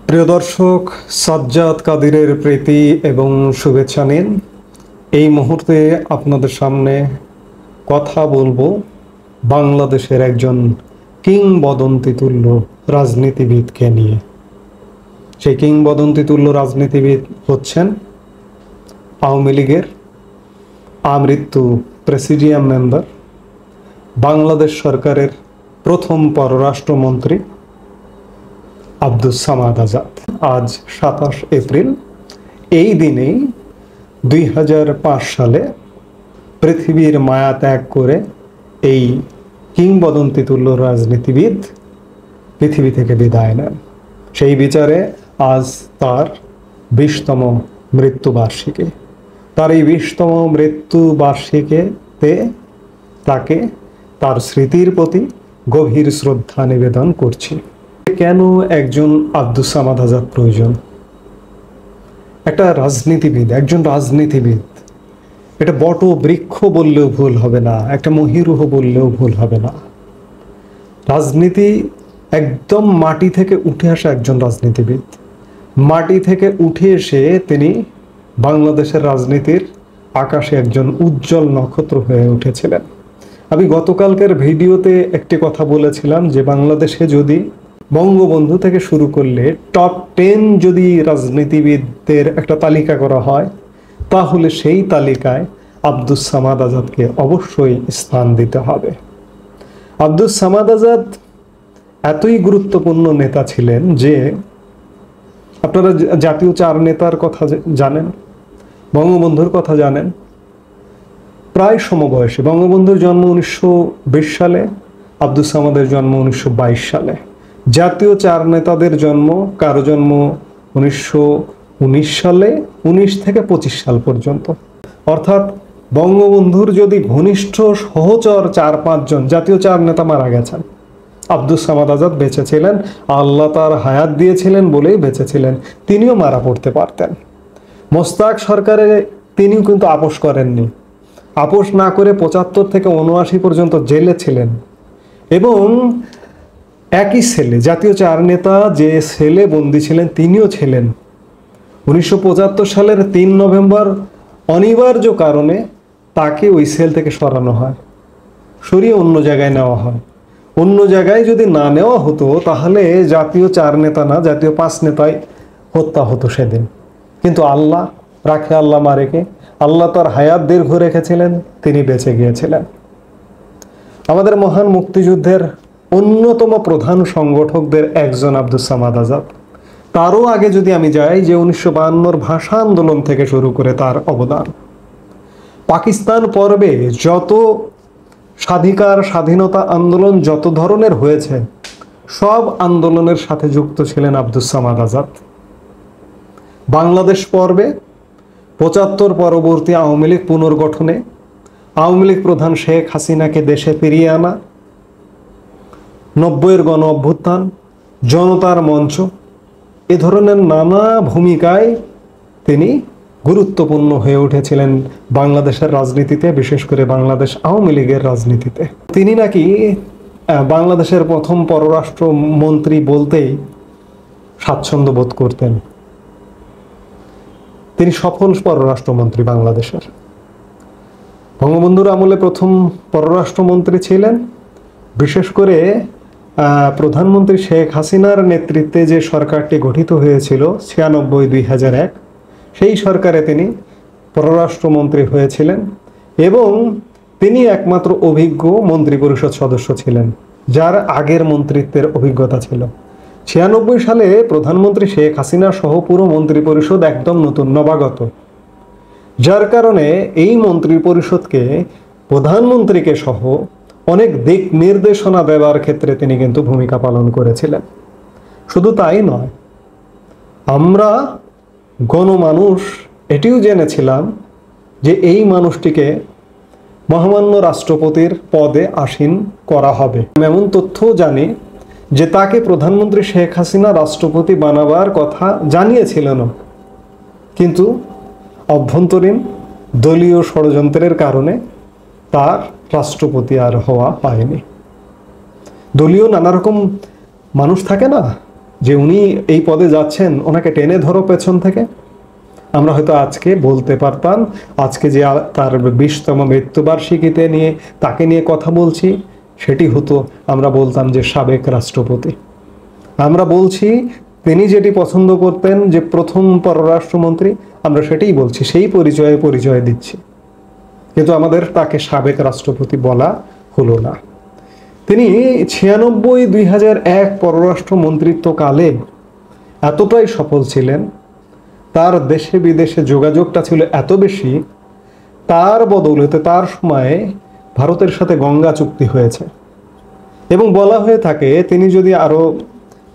প্রিয় দর্শক, সাজ্জাদ কাদিরের প্রীতি এবং শুভেচ্ছা নিন। এই মুহূর্তে আপনাদের সামনে কথা বলবো বাংলাদেশের একজন কিংবদন্তি তুল্য রাজনীতিবিদকে নিয়ে। সেই কিংবদন্তি তুল্য রাজনীতিবিদ হচ্ছেন আওয়ামী লীগের আমৃত্যু প্রেসিডিয়াম মেম্বার, বাংলাদেশ সরকারের প্রথম পররাষ্ট্রমন্ত্রী আব্দুস সামাদ আজাদ। আজ 27 এপ্রিল, এই দিনেই 2005 সালে পৃথিবীর মায়া ত্যাগ করে এই কিংবদন্তি তুল্য রাজনীতিবিদ পৃথিবী থেকে বিদায় নেন। সেই বিচারে আজ তার 20তম মৃত্যুবার্ষিকী। তার এই 20তম মৃত্যুবার্ষিকীতে তাকে তার স্মৃতির প্রতি গভীর শ্রদ্ধা নিবেদন করছি। কেন একজন আব্দুস সামাদ আজাদ প্রয়োজন? একজন রাজনীতিবিদ, এটা বট বৃক্ষ বললেও ভুল হবে না, একটা মহিরুহ বললেও ভুল হবে না। রাজনীতি একদম মাটি থেকে উঠে আসা একজন রাজনীতিবিদ। মাটি থেকে উঠে এসে তিনি বাংলাদেশের রাজনীতির আকাশে একজন উজ্জ্বল নক্ষত্র হয়ে উঠেছিলেন। আমি গতকালকের ভিডিওতে একটি কথা বলেছিলাম যে বাংলাদেশে যদি বঙ্গবন্ধু থেকে শুরু করলে টপ 10 যদি রাজনীতিবিদদের একটা তালিকা করা হয়, তাহলে সেই তালিকায় আব্দুস সামাদ আজাদকে অবশ্যই স্থান দিতে হবে। আব্দুস সামাদ আজাদ এতই গুরুত্বপূর্ণ নেতা ছিলেন যে আপনারা জাতীয় 4 নেতার কথা জানেন, বঙ্গবন্ধুর কথা জানেন। প্রায় সমবয়সী। বঙ্গবন্ধুর জন্ম 1920 সালে, আব্দুস সামাদের জন্ম 1922 সালে। জাতীয় 4 নেতাদের জন্ম, কারো জন্ম 1919 সালে, 19 থেকে 25 সাল পর্যন্ত। অর্থাৎ বঙ্গবন্ধুর যদি ঘনিষ্ঠ সহচর 4-5 জন জাতীয় 4 নেতা মারা গেছেন, আব্দুস সামাদ আজাদ বেঁচে ছিলেন। আল্লাহ তার হায়াত দিয়েছিলেন বলেই বেঁচে ছিলেন। তিনিও মারা পড়তে পারতেন। মোস্তাক সরকারে তিনিও কিন্তু আপোষ করেননি। আপোষ না করে 75 থেকে 79 পর্যন্ত জেলে ছিলেন। এবং একই ছেলে, জাতীয় 4 নেতা যে ছেলে বন্দী ছিলেন, তিনিও ছিলেন। 1975 সালের 3 নভেম্বর অনিবার্য কারণে তাকে ওই সেল থেকে সরানো হয়, সরিয়ে অন্য জায়গায় নেওয়া হয়। অন্য জায়গায় যদি না নেওয়া হতো তাহলে জাতীয় 4 নেতা না, জাতীয় 5 নেতাই হত্যা হতো সেদিন। কিন্তু আল্লাহ রাখে, আল্লাহ মারেকে। আল্লাহ তার হায়াত দীর্ঘ রেখেছিলেন, তিনি বেঁচে গিয়েছিলেন। আমাদের মহান মুক্তিযুদ্ধের অন্যতম প্রধান সংগঠকদের একজন আব্দুস সামাদ আজাদ। তারও আগে যদি আমি যাই, যে 1952 ভাষা আন্দোলন থেকে শুরু করে তার অবদান, পাকিস্তান পর্বে যত স্বাধীনতা আন্দোলন যত ধরনের হয়েছে, সব আন্দোলনের সাথে যুক্ত ছিলেন আব্দুস সামাদ আজাদ। বাংলাদেশ পর্বে 75 পরবর্তী আওয়ামী লীগ পুনর্গঠনে আওয়ামী লীগ প্রধান শেখ হাসিনাকে দেশে ফিরিয়ে আনা, 90-এর গণ অভ্যুত্থান, জনতার মঞ্চ, এ ধরনের নানা ভূমিকায় তিনি গুরুত্বপূর্ণ হয়ে উঠেছিলেন বাংলাদেশের রাজনীতিতে, বিশেষ করে বাংলাদেশ আওয়ামী লীগের রাজনীতিতে। তিনি নাকি বাংলাদেশের প্রথম পররাষ্ট্রমন্ত্রী বলতেই স্বাচ্ছন্দ্য বোধ করতেন। তিনি সফল পররাষ্ট্রমন্ত্রী বাংলাদেশের। বঙ্গবন্ধুর আমলে প্রথম পররাষ্ট্রমন্ত্রী ছিলেন। বিশেষ করে প্রধানমন্ত্রী শেখ হাসিনার নেতৃত্বে যে সরকারটি গঠিত হয়েছিল 96-2001, সেই সরকারে তিনি পররাষ্ট্রমন্ত্রী হয়েছিলেন এবং তিনি একমাত্র অভিজ্ঞ মন্ত্রিপরিষদ সদস্য ছিলেন যার আগের মন্ত্রিত্বের অভিজ্ঞতা ছিল। 96 সালে প্রধানমন্ত্রী শেখ হাসিনা সহ পুরো মন্ত্রিপরিষদ একদম নতুন, নবাগত, যার কারণে এই মন্ত্রিপরিষদকে প্রধানমন্ত্রীকে সহ অনেক দিক নির্দেশনা দেওয়ার ক্ষেত্রে তিনি কিন্তু ভূমিকা পালন করেছিলেন। শুধু তাই নয়, আমরা গণমানুষ এটিও জেনেছিলাম যে এই মানুষটিকে মহামান্য রাষ্ট্রপতির পদে আসীন করা হবে। এমন তথ্যও জানি যে তাকে প্রধানমন্ত্রী শেখ হাসিনা রাষ্ট্রপতি বানাবার কথা জানিয়েছিলেন, কিন্তু অভ্যন্তরীণ দলীয় ষড়যন্ত্রের কারণে তার রাষ্ট্রপতি আর হওয়া হয়নি। দলীয় নানা রকম মানুষ থাকে না, যে উনি এই পদে যাচ্ছেন, ওনাকে টেনে ধরো পেছন থেকে, আমরা হয়তো আজকে বলতে পারতাম, আজকে যে তার 20তম মৃত্যুবার্ষিকীতে নিয়ে তাকে নিয়ে কথা বলছি, সেটি হতো আমরা বলতাম যে সাবেক রাষ্ট্রপতি। আমরা বলছি তিনি যেটি পছন্দ করতেন, যে প্রথম পররাষ্ট্রমন্ত্রী, আমরা সেটাই বলছি, সেই পরিচয় দিচ্ছি। কিন্তু আমাদের তাকে সাবেক রাষ্ট্রপতি বলা হলো না। তিনি 96-2001 পররাষ্ট্র মন্ত্রিত্বকালে এতটাই সফল ছিলেন, তার দেশে বিদেশে যোগাযোগটা ছিল এত বেশি, তার বদৌলতে তার সময়ে ভারতের সাথে গঙ্গা চুক্তি হয়েছে। এবং বলা হয়ে থাকে তিনি যদি আরো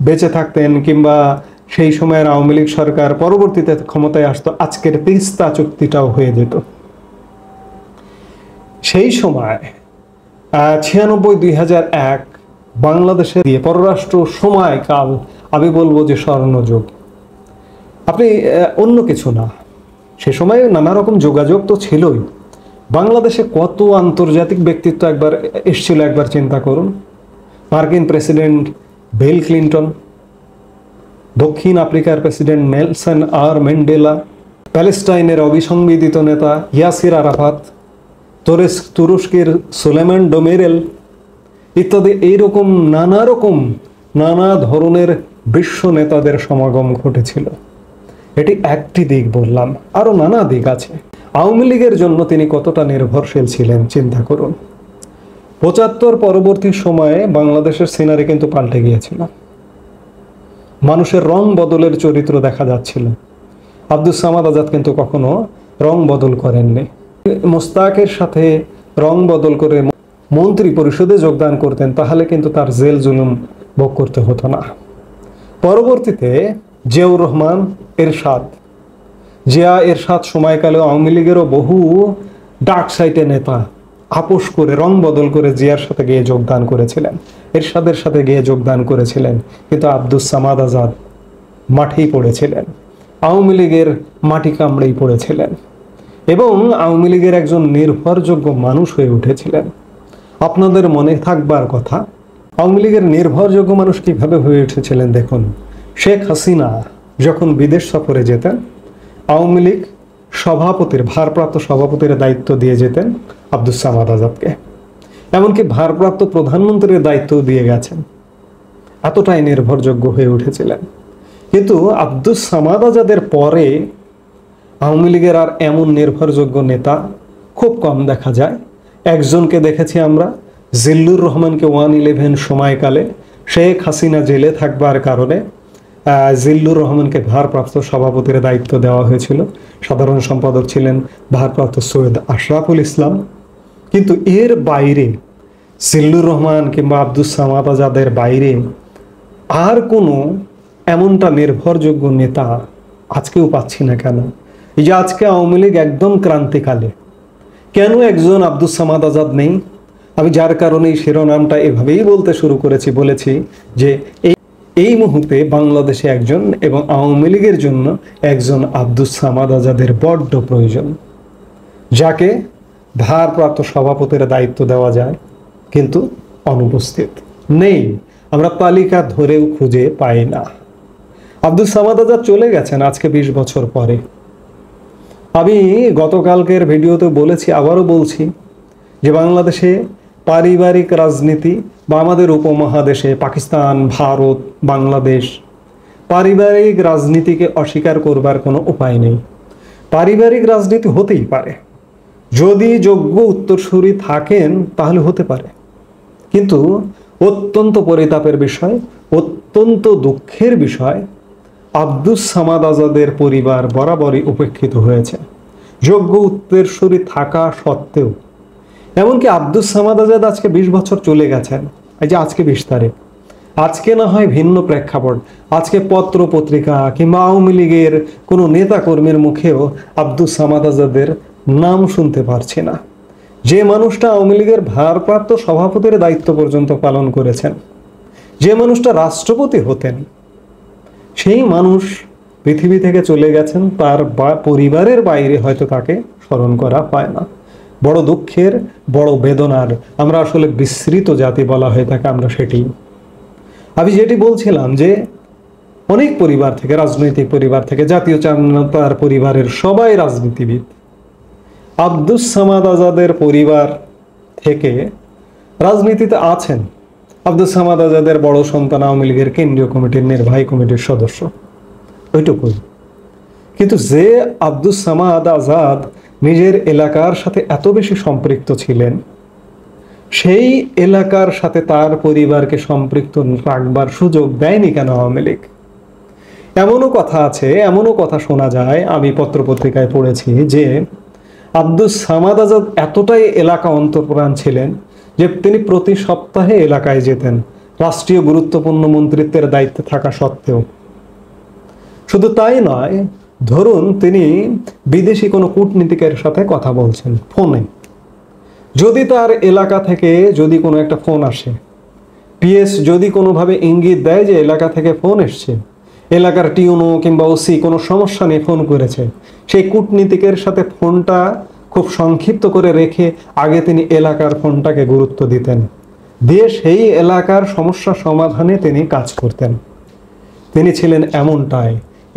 বেঁচে থাকতেন, কিংবা সেই সময়ের আওয়ামী লীগ সরকার পরবর্তীতে ক্ষমতায় আসতো, আজকের তিস্তা চুক্তিটাও হয়ে যেত। সেই সময় 96-2001 বাংলাদেশে দিয়ে পররাষ্ট্র সময়কাল আমি বলবো যে স্বর্ণযুগ। আপনি অন্য কিছু না, সে সময় নানা রকম যোগাযোগ তো ছিলই। বাংলাদেশে কত আন্তর্জাতিক ব্যক্তিত্ব একবার এসেছিল, একবার চিন্তা করুন। মার্কিন প্রেসিডেন্ট বিল ক্লিন্টন, দক্ষিণ আফ্রিকার প্রেসিডেন্ট নেলসন আর ম্যান্ডেলা, প্যালেস্টাইনের অবিসংবিধিত নেতা ইয়াসির আরাফাত, তুরস্কের সুলেমান ডোমেরেল ইত্যাদি, এইরকম নানা ধরনের বিশ্ব নেতাদের সমাগম ঘটেছিল। এটি একটি দিক বললাম, আরো নানা দিক আছে। আওয়ামী লীগের জন্য তিনি কতটা নির্ভরশীল ছিলেন চিন্তা করুন। 75 পরবর্তী সময়ে বাংলাদেশের সিনারি কিন্তু পাল্টে গিয়েছিল, মানুষের রং বদলের চরিত্র দেখা যাচ্ছিল। আব্দুস সামাদ আজাদ কিন্তু কখনো রং বদল করেননি। মোস্তাকের সাথে রং বদল করে মন্ত্রী পরিষদে যোগদান করতেন, তাহলে কিন্তু তার জেল জুলুম ভোগ করতে হতো না। পরবর্তীতে জিয়াউর রহমান জিয়া এরশাদ সময়কালে আওয়ামী লীগেরও বহু ডার্ক সাইটে নেতা আপোষ করে রং বদল করে জিয়ার সাথে গিয়ে যোগদান করেছিলেন, এরশাদের সাথে গিয়ে যোগদান করেছিলেন। কিন্তু আব্দুস সামাদ আজাদ মাঠেই পড়েছিলেন, আওয়ামী লীগের মাটি কামড়েই পড়েছিলেন, এবং আওয়ামী লীগের একজন নির্ভরযোগ্য মানুষ হয়ে উঠেছিলেন। আপনাদের মনে থাকবার কথা, আওয়ামী লীগের নির্ভরযোগ্য মানুষ কিভাবে হয়ে উঠেছিলেন দেখুন। শেখ হাসিনা যখন বিদেশ সফরে যেতেন, আওয়ামী লীগ ভারপ্রাপ্ত সভাপতির দায়িত্ব দিয়ে যেতেন আব্দুস সামাদ আজাদকে, এমনকি ভারপ্রাপ্ত প্রধানমন্ত্রীর দায়িত্ব দিয়ে গেছেন। এতটাই নির্ভরযোগ্য হয়ে উঠেছিলেন। কিন্তু আব্দুস সামাদ আজাদের পরে আওয়ামী লীগের আর এমন নির্ভরযোগ্য নেতা খুব কম দেখা যায়। একজনকে দেখেছি আমরা, জিল্লুর রহমানকে 1/11 সময়কালে শেখ হাসিনা জেলে থাকবার কারণে জিল্লুর রহমানকে ভারপ্রাপ্ত সভাপতির দায়িত্ব দেওয়া হয়েছিল। সাধারণ সম্পাদক ছিলেন ভারপ্রাপ্ত সৈয়দ আশরাফুল ইসলাম। কিন্তু এর বাইরে জিল্লুর রহমান কিংবা আব্দুস সামাদ আজাদের বাইরে আর কোনো এমনটা নির্ভরযোগ্য নেতা আজকেও পাচ্ছি না। কেন? এই যে আজকে আওয়ামী লীগ একদম ক্রান্তিকালে, কেন একজন আব্দুস সামাদ আজাদ নেই? আমি যার কারণে এই শিরোনামটা এভাবেই বলতে শুরু বলেছি যে এই মুহূর্তে বাংলাদেশে একজন, এবং আওয়ামী লীগের জন্য একজন আব্দুস সামাদ আজাদের বড্ড প্রয়োজন, যাকে ভারপ্রাপ্ত সভাপতির দায়িত্ব দেওয়া যায়, কিন্তু অনুপস্থিত নেই। আমরা তালিকা ধরেও খুঁজে পাই না। আব্দুস সামাদ আজাদ চলে গেছেন আজকে 20 বছর পরে। আমি গতকালকের ভিডিওতে বলেছি, আবারও বলছি, যে বাংলাদেশে পারিবারিক রাজনীতি বা আমাদের উপমহাদেশে পাকিস্তান, ভারত, বাংলাদেশ, পারিবারিক রাজনীতিকে অস্বীকার করবার কোনো উপায় নেই। পারিবারিক রাজনীতি হতেই পারে, যদি যোগ্য উত্তরসূরি থাকেন তাহলে হতে পারে। কিন্তু অত্যন্ত পরিতাপের বিষয়, অত্যন্ত দুঃখের বিষয়, আব্দুস সামাদ আজাদের পরিবার বরাবরই উপেক্ষিত হয়েছে যোগ্য উত্তরসূরি থাকা সত্ত্বেও। এমনকি আব্দুস সামাদ আজাদ আজকে 20 বছর চলে গেছেন। এই যে আজকে 20 তারিখ, আজকে না হয় ভিন্ন প্রেক্ষাপট, আজকে পত্র পত্রিকা কিংবা আওয়ামী লীগের কোনো নেতা কর্মীর মুখেও আব্দুস সামাদ আজাদের নাম শুনতে পারছি না। যে মানুষটা আওয়ামী লীগের ভারপ্রাপ্ত সভাপতির দায়িত্ব পর্যন্ত পালন করেছেন, যে মানুষটা রাষ্ট্রপতি হতেন, সেই মানুষ পৃথিবী থেকে চলে গেছেন। তার পরিবারের বাইরে হয়তো তাকে স্মরণ করা হয় না। বড় দুঃখের, বড় বেদনার। আমরা আসলে বিস্মৃত জাতি বলা হয়ে থাকে, আমরা সেটি। আমি যেটি বলছিলাম যে অনেক পরিবার থেকে, রাজনৈতিক পরিবার থেকে, জাতীয় চাঁদার পরিবারের সবাই রাজনীতিবিদ। আব্দুস সামাদ আজাদের পরিবার থেকে রাজনীতিতে আছেন। আব্দুস সামাদ আজাদের বড় সন্তান আওয়ামী লীগের কেন্দ্রীয় কমিটির নির্বাহী কমিটির সদস্য, ওইটুকুই। কিন্তু যে আব্দুস সামাদ আজাদ নিজের এলাকার সাথে এত বেশি সম্পৃক্ত ছিলেন, সেই এলাকার সাথে তার পরিবারকে সম্পৃক্ত রাখবার সুযোগ দেয়নি কেন আওয়ামী লীগ? এমনও কথা আছে, এমনও কথা শোনা যায়, আমি পত্রপত্রিকায় পড়েছি যে আব্দুস সামাদ আজাদ এতটাই এলাকা অন্তঃপ্রাণ ছিলেন যে তিনি প্রতি সপ্তাহে এলাকায় যেতেন, রাষ্ট্রীয় গুরুত্বপূর্ণ মন্ত্রিত্বের দায়িত্বে থাকা সত্ত্বেও। শুধু তাই নয়, ধরুন তিনি বিদেশি কোনো কূটনীতিকের সাথে কথা বলছেন ফোনে, যদি তার এলাকা থেকে যদি কোনো একটা ফোন আসে, পিএস যদি কোনোভাবে ইঙ্গিত দেয় যে এলাকা থেকে ফোন এসছে, এলাকার টিউনো কিংবা ওসি কোনো সমস্যা নিয়ে ফোন করেছে, সেই কূটনীতিকের সাথে ফোনটা খুব সংক্ষিপ্ত করে রেখে আগে তিনি এলাকার ফোনটাকে গুরুত্ব দিতেন, দিয়ে সেই এলাকার সমস্যা সমাধানে তিনি কাজ করতেন। তিনি ছিলেন এমনটাই।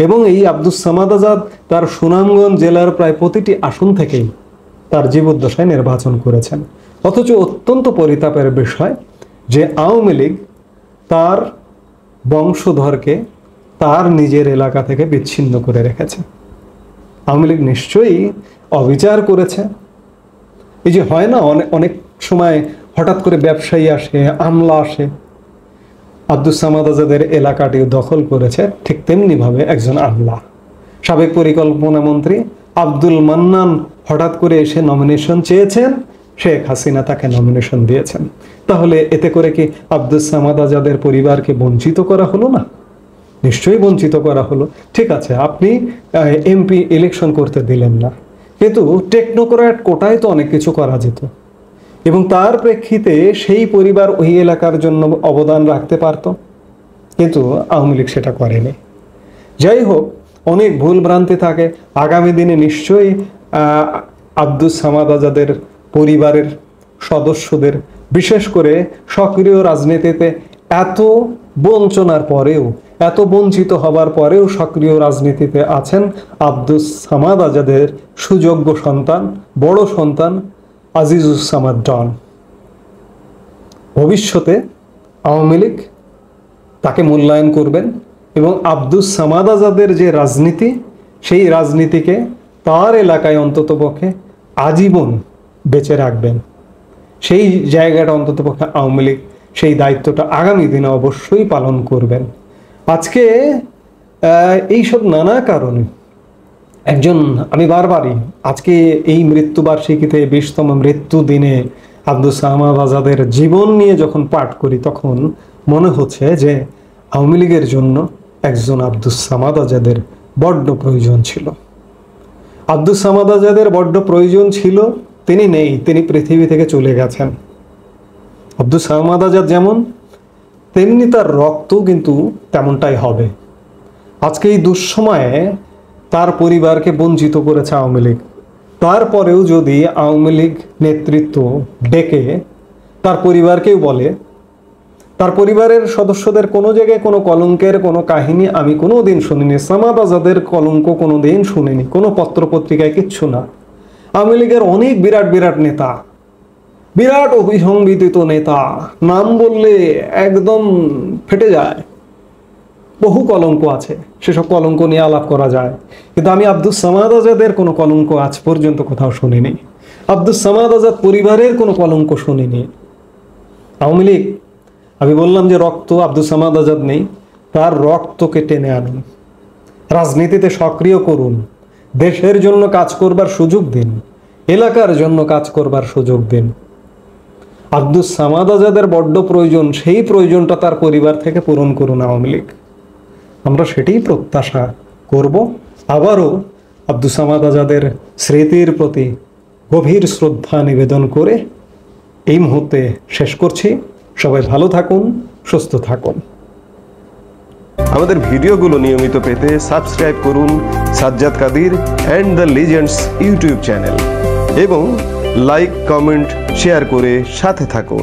এবং এই আব্দুস সামাদ আজাদ তার সুনামগঞ্জ জেলার প্রায় প্রতিটি আসন থেকেই তার জীবদ্দশায় নির্বাচন করেছেন। অথচ অত্যন্ত পরিতাপের বিষয় যে আওয়ামী লীগ তার বংশধরকে তার নিজের এলাকা থেকে বিচ্ছিন্ন করে রেখেছে। আওয়ামী লীগ নিশ্চয়ই অবিচার করেছে। এই যে হয় না, অনেক সময় হঠাৎ করে ব্যবসায়ী আসে, আমলা আসে, আব্দুস সামাদ আজাদের এলাকাটিও দখল করেছে ঠিক তেমনিভাবে একজন আমলা। সাবেক পরিকল্পনা মন্ত্রী আব্দুল মান্নান হঠাৎ করে এসে নমিনেশন চেয়েছেন, শেখ হাসিনা তাকে নমিনেশন দিয়েছেন। তাহলে এতে করে কি আব্দুস সামাদ আজাদের পরিবারকে বঞ্চিত করা হলো না? নিশ্চয়ই বঞ্চিত করা হলো। ঠিক আছে, আপনি এমপি ইলেকশন করতে দিলেন না, কিন্তু টেকনোক্র্যাট কোটায় তো অনেক কিছু করা যেত, এবং তার প্রেক্ষিতে সেই পরিবার ওই এলাকার জন্য অবদান রাখতে পারত, কিন্তু আওয়ামী লীগ সেটা করেনি। যাই হোক, অনেক ভুল ভ্রান্তি থাকে। আগামী দিনে নিশ্চয়ই আব্দুস সামাদ আজাদের পরিবারের সদস্যদের, বিশেষ করে সক্রিয় রাজনীতিতে এত বঞ্চনার পরেও, এত বঞ্চিত হবার পরেও সক্রিয় রাজনীতিতে আছেন আব্দুস সামাদ আজাদের সুযোগ্য সন্তান, বড় সন্তান আজিজুস সামাদ ডন। ভবিষ্যতে আওয়ামী লীগ তাকে মূল্যায়ন করবেন এবং আব্দুস সামাদ আজাদের যে রাজনীতি, সেই রাজনীতিকে তার এলাকায় অন্ততপক্ষে আজীবন বেঁচে রাখবেন। সেই জায়গাটা অন্ততপক্ষে আওয়ামী লীগ সেই দায়িত্বটা আগামী দিনে অবশ্যই পালন করবেন। আজকে এইসব নানা কারণে আমি বারবারই আজকে এই মৃত্যুবার্ষিকীতে 20তম মৃত্যু দিনে আব্দুস সামাদ আজাদের জীবন নিয়ে যখন পাঠ করি, তখন মনে হচ্ছে যে আওয়ামী লীগের জন্য একজন আব্দুস সামাদ আজাদের বড্ড প্রয়োজন ছিল। আব্দুস সামাদ আজাদের বড্ড প্রয়োজন ছিল। তিনি নেই, তিনি পৃথিবী থেকে চলে গেছেন। আব্দুস সামাদ আজাদ যেমন, তেমনি তার রক্ত কিন্তু তেমনটাই হবে। আজকে এই দুঃসময়ে তার পরিবারকে বঞ্চিত করেছে আওয়ামী লীগ। তারপরেও যদি আওয়ামী লীগ নেতৃত্ব ডেকে তার পরিবারকেও বলে, তার পরিবারের সদস্যদের কোনো জায়গায় কোনো কলঙ্কের কোনো কাহিনী আমি কোনো দিন শুনিনি, সামাদ আজাদের কলঙ্ক কোনো দিন শুনিনি, কোনো পত্রপত্রিকায় কিচ্ছু না। আওয়ামী লীগের অনেক বিরাট বিরাট নেতা, বিরাট অভিসংবিদিত নেতা, নাম বললে একদম ফেটে যায়, বহু কলঙ্ক আছে, সেসব কলঙ্ক নিয়ে আলাপ করা যায়। কিন্তু আমি আব্দুস সামাদ আজাদের কোনো কলঙ্ক আজ পর্যন্ত কোথাও শুনিনি। আব্দুস সামাদ আজাদ পরিবারের কোনো কলঙ্ক শুনিনি। আওয়ামী লীগ, আমি বললাম যে রক্ত আব্দুস সামাদ আজাদ নেই, তার রক্তকে টেনে আনুন, রাজনীতিতে সক্রিয় করুন, দেশের জন্য কাজ করবার সুযোগ দিন, এলাকার জন্য কাজ করবার সুযোগ দিন। আব্দুস সামাদ আজাদের বড্ড প্রয়োজন, সেই প্রয়োজনটা তার পরিবার থেকে পূরণ করুন আওয়ামী লীগ। আমরা সেটাই প্রত্যাশা করব। আবারও আব্দুস সামাদ আজাদের স্মৃতির প্রতি গভীর শ্রদ্ধা নিবেদন করে এই মুহূর্তে শেষ করছি। সবাই ভালো থাকুন, সুস্থ থাকুন। আমাদের ভিডিওগুলো নিয়মিত পেতে সাবস্ক্রাইব করুন Sajjad Kadir and the legends YouTube channel এবং লাইক, কমেন্ট, শেয়ার করে সাথে থাকুন।